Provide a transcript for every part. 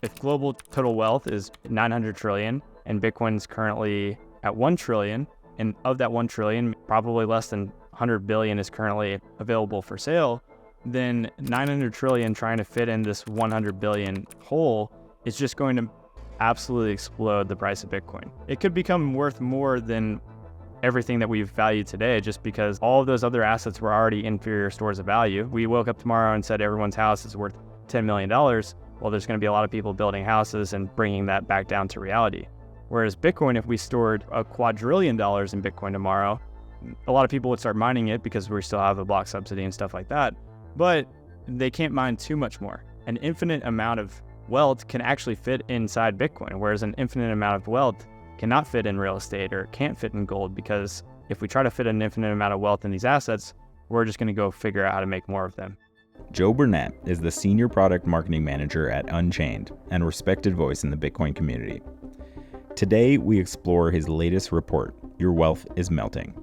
if global total wealth is 900 trillion and Bitcoin's currently at 1 trillion, and of that 1 trillion, probably less than 100 billion is currently available for sale, then 900 trillion trying to fit in this 100 billion hole is just going to absolutely explode the price of Bitcoin. It could become worth more than everything that we've valued today, just because all of those other assets were already inferior stores of value. We woke up tomorrow and said everyone's house is worth $10 million. Well, there's going to be a lot of people building houses and bringing that back down to reality. Whereas Bitcoin, if we stored $1 quadrillion in Bitcoin tomorrow, a lot of people would start mining it because we still have a block subsidy and stuff like that. But they can't mine too much more. An infinite amount of wealth can actually fit inside Bitcoin, whereas an infinite amount of wealth cannot fit in real estate or can't fit in gold, because if we try to fit an infinite amount of wealth in these assets, we're just going to go figure out how to make more of them. Joe Burnett is the Senior Product Marketing Manager at Unchained and a respected voice in the Bitcoin community. Today, we explore his latest report, Your Wealth is Melting.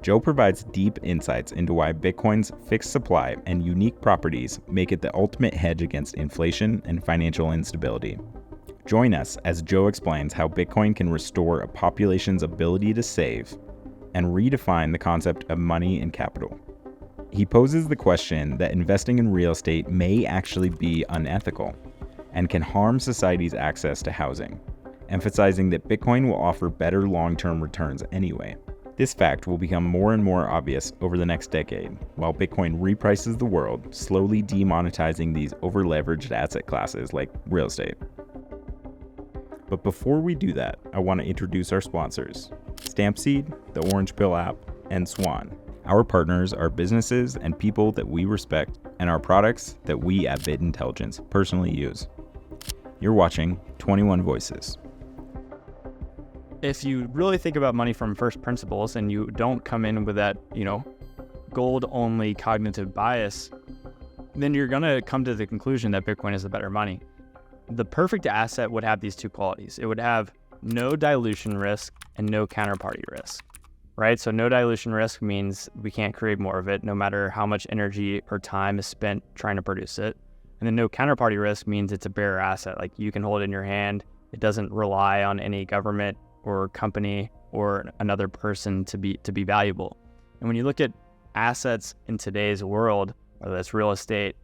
Joe provides deep insights into why Bitcoin's fixed supply and unique properties make it the ultimate hedge against inflation and financial instability. Join us as Joe explains how Bitcoin can restore a population's ability to save and redefine the concept of money and capital. He poses the question that investing in real estate may actually be unethical and can harm society's access to housing, emphasizing that Bitcoin will offer better long-term returns anyway. This fact will become more and more obvious over the next decade, while Bitcoin reprices the world, slowly demonetizing these over-leveraged asset classes like real estate. But before we do that, I want to introduce our sponsors, Stampseed, the Orange Pill app, and Swan. Our partners are businesses and people that we respect, and our products that we at Bit Intelligence personally use. You're watching 21 Voices. If you really think about money from first principles and you don't come in with that, gold-only cognitive bias, then you're going to come to the conclusion that Bitcoin is the better money. The perfect asset would have these two qualities. It would have no dilution risk and no counterparty risk, right? So no dilution risk means we can't create more of it, no matter how much energy or time is spent trying to produce it. And then no counterparty risk means it's a bearer asset. Like, you can hold it in your hand. It doesn't rely on any government or company or another person to be valuable. And when you look at assets in today's world, whether that's real estate,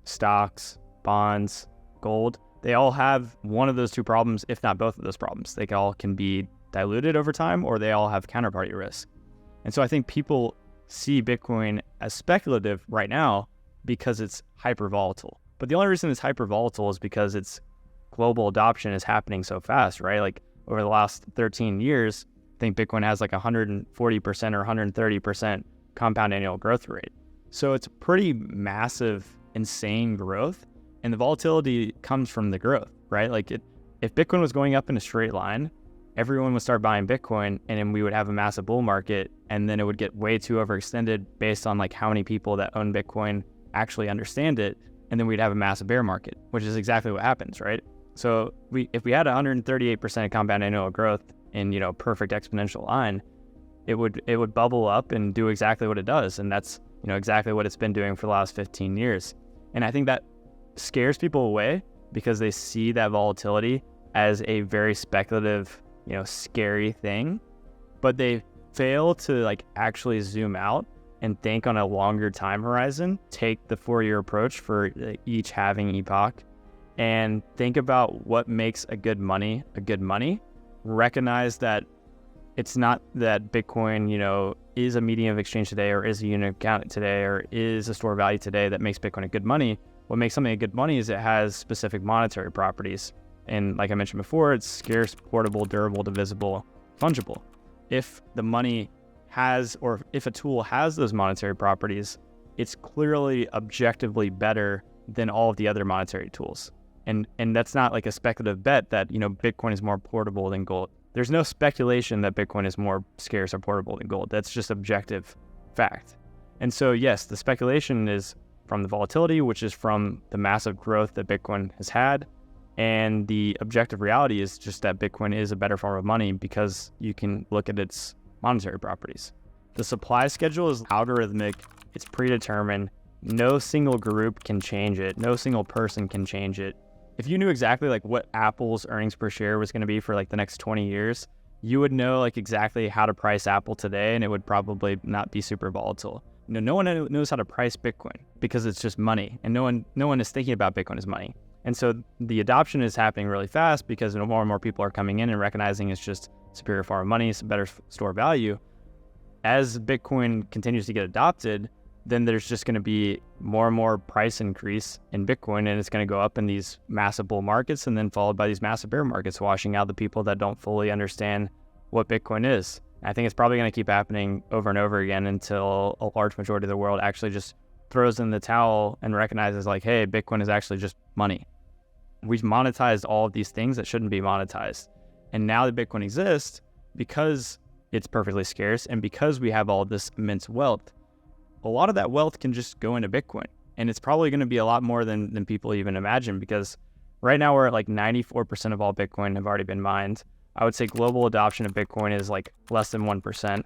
stocks, bonds, gold, they all have one of those two problems, if not both of those problems. They all can be diluted over time, or they all have counterparty risk. And so I think people see Bitcoin as speculative right now because it's hyper volatile. But the only reason it's hyper volatile is because its global adoption is happening so fast, right? Like, over the last 13 years, I think Bitcoin has like 140% or 130% compound annual growth rate. So it's pretty massive, insane growth. And the volatility comes from the growth, right? Like, if Bitcoin was going up in a straight line, everyone would start buying Bitcoin, and then we would have a massive bull market, and then it would get way too overextended based on like how many people that own Bitcoin actually understand it. And then we'd have a massive bear market, which is exactly what happens, right? So if we had 138% compound annual growth in, perfect exponential line, it would bubble up and do exactly what it does. And that's, exactly what it's been doing for the last 15 years. And I think that scares people away because they see that volatility as a very speculative, scary thing, but they fail to actually zoom out and think on a longer time horizon, take the 4-year approach for each halving epoch, and think about what makes a good money, recognize that it's not that Bitcoin, is a medium of exchange today, or is a unit of account today, or is a store of value today that makes Bitcoin a good money. What makes something a good money is it has specific monetary properties. And like I mentioned before, it's scarce, portable, durable, divisible, fungible. If the money has, or if a tool has those monetary properties, it's clearly objectively better than all of the other monetary tools. And that's not like a speculative bet that, Bitcoin is more portable than gold. There's no speculation that Bitcoin is more scarce or portable than gold. That's just objective fact. And so, yes, the speculation is from the volatility, which is from the massive growth that Bitcoin has had. And the objective reality is just that Bitcoin is a better form of money because you can look at its monetary properties. The supply schedule is algorithmic. It's predetermined. No single group can change it. No single person can change it. if you knew exactly like what Apple's earnings per share was going to be for like the next 20 years, you would know like exactly how to price Apple today, and it would probably not be super volatile. No one knows how to price Bitcoin because it's just money, and no one is thinking about Bitcoin as money. And so the adoption is happening really fast because more and more people are coming in and recognizing it's just superior form of money, it's a better store of value. As Bitcoin continues to get adopted, then there's just going to be more and more price increase in Bitcoin, and it's going to go up in these massive bull markets and then followed by these massive bear markets, washing out the people that don't fully understand what Bitcoin is. I think it's probably going to keep happening over and over again until a large majority of the world actually just throws in the towel and recognizes like, hey, Bitcoin is actually just money. We've monetized all of these things that shouldn't be monetized. And now that Bitcoin exists, because it's perfectly scarce and because we have all this immense wealth, a lot of that wealth can just go into Bitcoin. And it's probably going to be a lot more than people even imagine, because right now we're at like 94% of all Bitcoin have already been mined. I would say global adoption of Bitcoin is like less than 1%.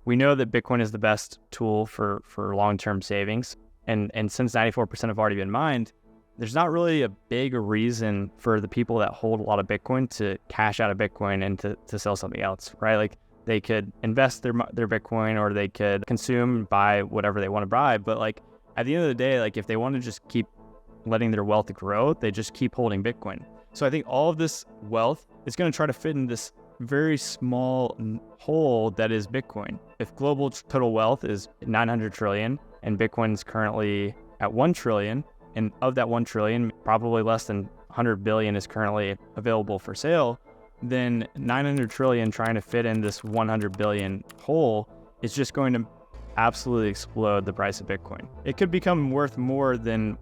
We know that Bitcoin is the best tool for long-term savings. And since 94% have already been mined, there's not really a big reason for the people that hold a lot of Bitcoin to cash out of Bitcoin and to sell something else, right? Like they could invest their Bitcoin, or they could consume, buy whatever they want to buy. But like at the end of the day, like if they want to just keep letting their wealth grow, they just keep holding Bitcoin. So I think all of this wealth is going to try to fit in this very small hole that is Bitcoin. If global total wealth is 900 trillion and Bitcoin's currently at 1 trillion, and of that 1 trillion, probably less than 100 billion is currently available for sale, then 900 trillion trying to fit in this 100 billion hole is just going to absolutely explode the price of Bitcoin. It could become worth more than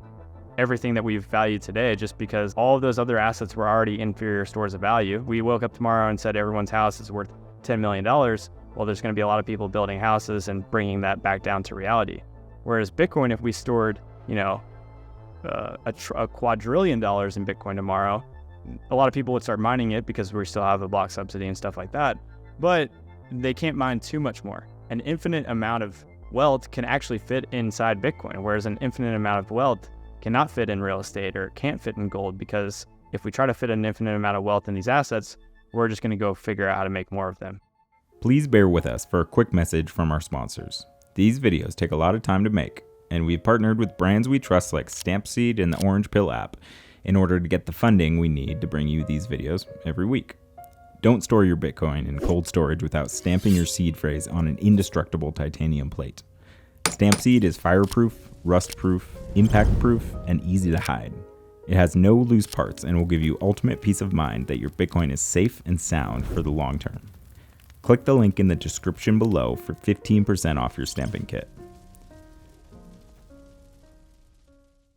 everything that we've valued today, just because all of those other assets were already inferior stores of value. We woke up tomorrow and said everyone's house is worth $10 million. Well, there's going to be a lot of people building houses and bringing that back down to reality. Whereas Bitcoin, if we stored, a quadrillion dollars in Bitcoin tomorrow, a lot of people would start mining it because we still have a block subsidy and stuff like that, but they can't mine too much more. An infinite amount of wealth can actually fit inside Bitcoin, whereas an infinite amount of wealth cannot fit in real estate or can't fit in gold, because if we try to fit an infinite amount of wealth in these assets, we're just going to go figure out how to make more of them. Please bear with us for a quick message from our sponsors. These videos take a lot of time to make, and we've partnered with brands we trust like Stampseed and the Orange Pill app in order to get the funding we need to bring you these videos every week. Don't store your Bitcoin in cold storage without stamping your seed phrase on an indestructible titanium plate. Stampseed is fireproof, rust-proof, impact-proof, and easy to hide. It has no loose parts and will give you ultimate peace of mind that your Bitcoin is safe and sound for the long term. Click the link in the description below for 15% off your stamping kit.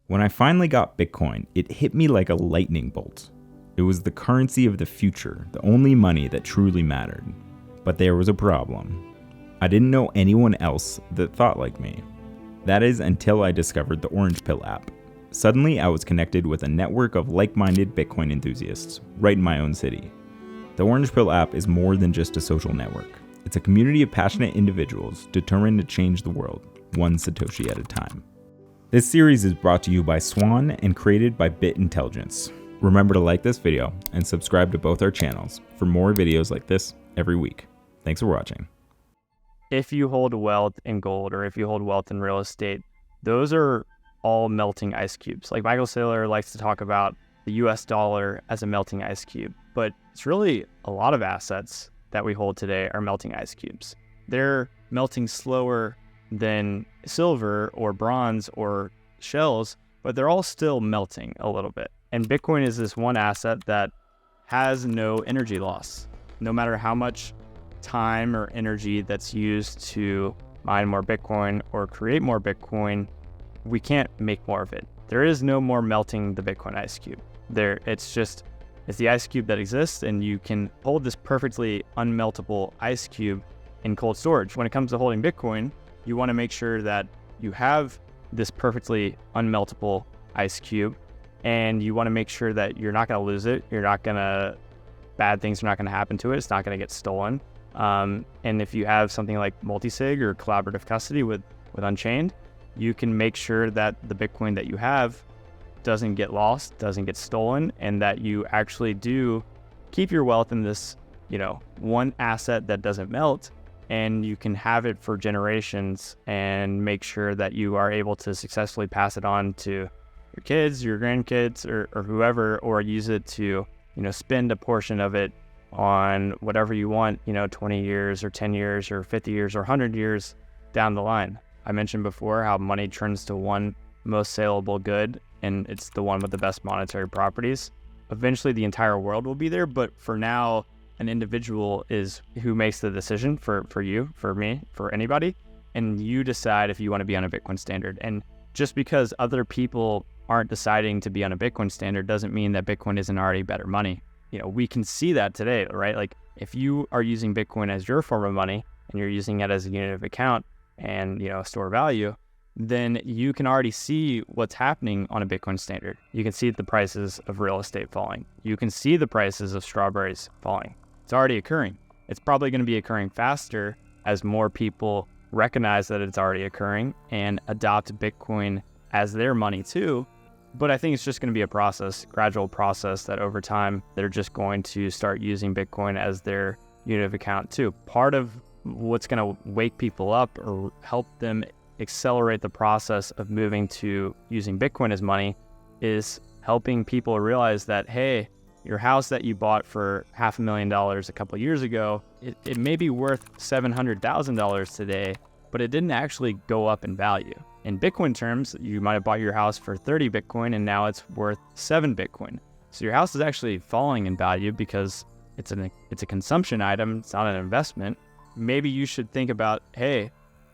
When I finally got Bitcoin, it hit me like a lightning bolt. It was the currency of the future, the only money that truly mattered. But there was a problem. I didn't know anyone else that thought like me. That is until I discovered the Orange Pill app. Suddenly, I was connected with a network of like-minded Bitcoin enthusiasts right in my own city. The Orange Pill app is more than just a social network. It's a community of passionate individuals determined to change the world, one Satoshi at a time. This series is brought to you by Swan and created by Bit Intelligence. Remember to like this video and subscribe to both our channels for more videos like this every week. Thanks for watching. If you hold wealth in gold, or if you hold wealth in real estate, those are all melting ice cubes. Like Michael Saylor likes to talk about the US dollar as a melting ice cube, but it's really a lot of assets that we hold today are melting ice cubes. They're melting slower than silver or bronze or shells, but they're all still melting a little bit. And Bitcoin is this one asset that has no energy loss. No matter how much time or energy that's used to mine more Bitcoin or create more Bitcoin, we can't make more of it. There is no more melting the Bitcoin ice cube. It's the ice cube that exists, and you can hold this perfectly unmeltable ice cube in cold storage. When it comes to holding Bitcoin, you want to make sure that you have this perfectly unmeltable ice cube, and you want to make sure that you're not going to lose it. Bad things are not going to happen to it. It's not going to get stolen. And if you have something like multi-sig or collaborative custody with Unchained, you can make sure that the Bitcoin that you have doesn't get lost, doesn't get stolen, and that you actually do keep your wealth in this, one asset that doesn't melt, and you can have it for generations and make sure that you are able to successfully pass it on to your kids, your grandkids, or whoever, or use it to, spend a portion of it on whatever you want, 20 years or 10 years or 50 years or 100 years down the line. I mentioned before how money turns to one most saleable good, and it's the one with the best monetary properties. Eventually the entire world will be there, but for now, an individual is who makes the decision for you, for me, for anybody, and you decide if you want to be on a Bitcoin standard. And just because other people aren't deciding to be on a Bitcoin standard doesn't mean that Bitcoin isn't already better money. We can see that today, right? Like if you are using Bitcoin as your form of money and you're using it as a unit of account and, store value, then you can already see what's happening on a Bitcoin standard. You can see the prices of real estate falling. You can see the prices of strawberries falling. It's already occurring. It's probably going to be occurring faster as more people recognize that it's already occurring and adopt Bitcoin as their money too. But I think it's just going to be a gradual process that over time, they're just going to start using Bitcoin as their unit of account too. Part of what's going to wake people up or help them accelerate the process of moving to using Bitcoin as money is helping people realize that, hey, your house that you bought for $500,000 a couple of years ago, it may be worth $700,000 today, but it didn't actually go up in value. In Bitcoin terms, you might have bought your house for 30 Bitcoin and now it's worth 7 Bitcoin. So your house is actually falling in value because it's a consumption item, it's not an investment. Maybe you should think about, hey,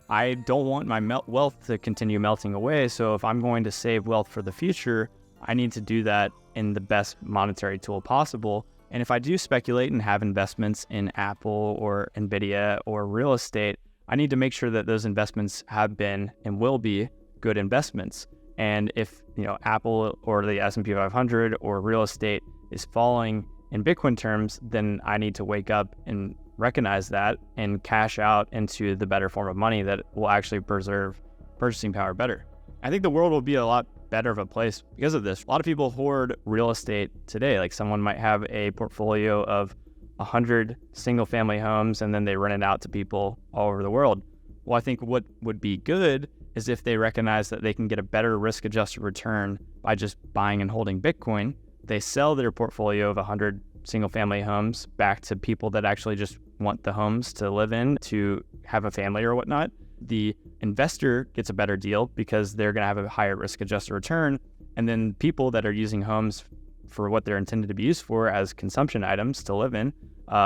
I don't want my wealth to continue melting away. So if I'm going to save wealth for the future, I need to do that in the best monetary tool possible. And if I do speculate and have investments in Apple or Nvidia or real estate, I need to make sure that those investments have been and will be good investments. And if, Apple or the S&P 500 or real estate is falling in Bitcoin terms, then I need to wake up and recognize that and cash out into the better form of money that will actually preserve purchasing power better. I think the world will be a lot better of a place because of this. A lot of people hoard real estate today. Like someone might have a portfolio of 100 single family homes and then they rent it out to people all over the world. Well, I think what would be good is if they recognize that they can get a better risk adjusted return by just buying and holding Bitcoin. They sell their portfolio of 100 single family homes back to people that actually just want the homes to live in, to have a family or whatnot. The investor gets a better deal because they're going to have a higher risk adjusted return. And then people that are using homes for what they're intended to be used for as consumption items to live in,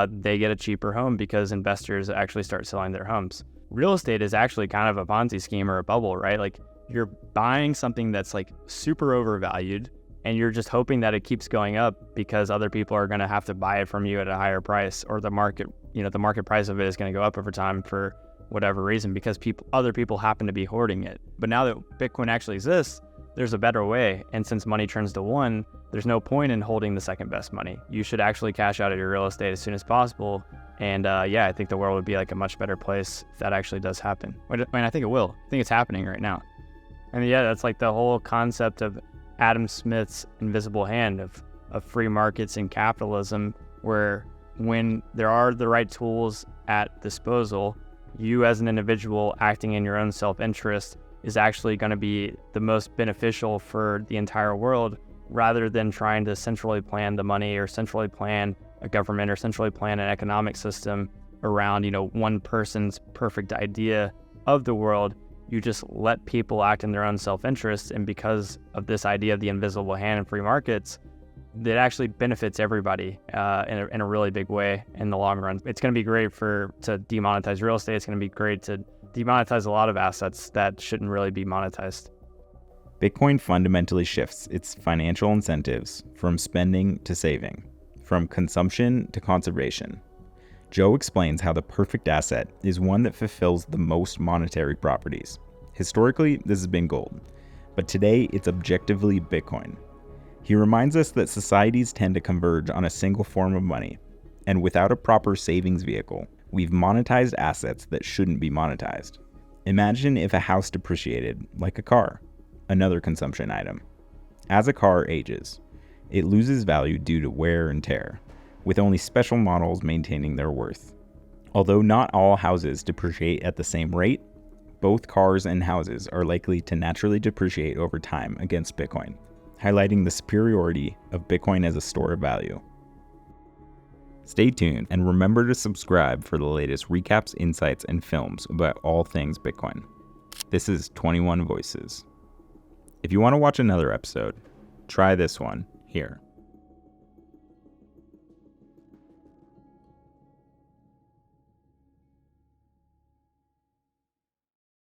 they get a cheaper home because investors actually start selling their homes. Real estate is actually kind of a Ponzi scheme or a bubble, right? Like you're buying something that's like super overvalued and you're just hoping that it keeps going up because other people are going to have to buy it from you at a higher price, or the market price of it is going to go up over time for whatever reason because other people happen to be hoarding it. But now that Bitcoin actually exists, there's a better way. And since money turns to one, there's no point in holding the second best money. You should actually cash out of your real estate as soon as possible. And I think the world would be like a much better place if that actually does happen. I think it will. I think it's happening right now. And that's like the whole concept of Adam Smith's invisible hand of free markets and capitalism, where when there are the right tools at disposal, you as an individual acting in your own self-interest is actually going to be the most beneficial for the entire world, rather than trying to centrally plan the money or centrally plan a government or centrally plan an economic system around, one person's perfect idea of the world. You just let people act in their own self-interest, and because of this idea of the invisible hand in free markets, that actually benefits everybody in a really big way in the long run. It's going to be great to demonetize real estate. It's going to be great to demonetize a lot of assets that shouldn't really be monetized. Bitcoin fundamentally shifts its financial incentives from spending to saving, from consumption to conservation. Joe explains how the perfect asset is one that fulfills the most monetary properties. Historically, this has been gold, but today it's objectively Bitcoin. He reminds us that societies tend to converge on a single form of money, and without a proper savings vehicle, we've monetized assets that shouldn't be monetized. Imagine if a house depreciated like a car, another consumption item. As a car ages, it loses value due to wear and tear, with only special models maintaining their worth. Although not all houses depreciate at the same rate, both cars and houses are likely to naturally depreciate over time against Bitcoin, highlighting the superiority of Bitcoin as a store of value. Stay tuned and remember to subscribe for the latest recaps, insights, and films about all things Bitcoin. This is 21 Voices. If you want to watch another episode, try this one here.